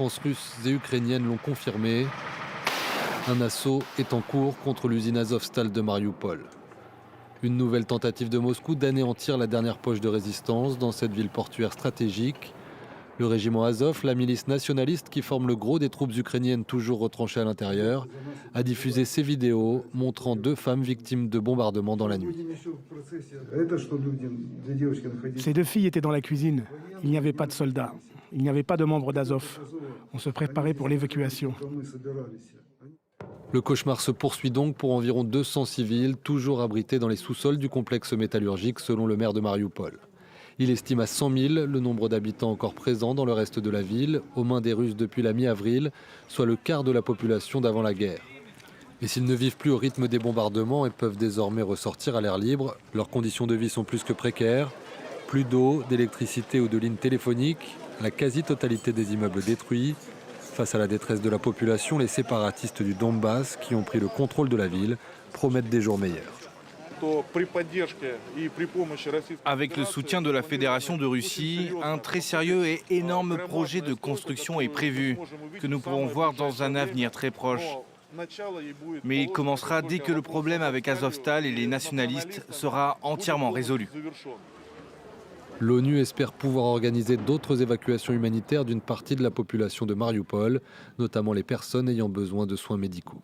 Forces russes et ukrainiennes l'ont confirmé. Un assaut est en cours contre l'usine Azovstal de Mariupol. Une nouvelle tentative de Moscou d'anéantir la dernière poche de résistance dans cette ville portuaire stratégique. Le régiment Azov, la milice nationaliste qui forme le gros des troupes ukrainiennes toujours retranchées à l'intérieur, a diffusé ces vidéos montrant 2 femmes victimes de bombardements dans la nuit. Ces 2 filles étaient dans la cuisine. Il n'y avait pas de soldats. Il n'y avait pas de membres d'Azov. On se préparait pour l'évacuation. Le cauchemar se poursuit donc pour environ 200 civils, toujours abrités dans les sous-sols du complexe métallurgique, selon le maire de Mariupol. Il estime à 100 000 le nombre d'habitants encore présents dans le reste de la ville, aux mains des Russes depuis la mi-avril, soit le quart de la population d'avant la guerre. Et s'ils ne vivent plus au rythme des bombardements et peuvent désormais ressortir à l'air libre, leurs conditions de vie sont plus que précaires. Plus d'eau, d'électricité ou de lignes téléphoniques, la quasi-totalité des immeubles détruits. Face à la détresse de la population, les séparatistes du Donbass, qui ont pris le contrôle de la ville, promettent des jours meilleurs. Avec le soutien de la Fédération de Russie, un très sérieux et énorme projet de construction est prévu, que nous pourrons voir dans un avenir très proche. Mais il commencera dès que le problème avec Azovstal et les nationalistes sera entièrement résolu. L'ONU espère pouvoir organiser d'autres évacuations humanitaires d'une partie de la population de Mariupol, notamment les personnes ayant besoin de soins médicaux.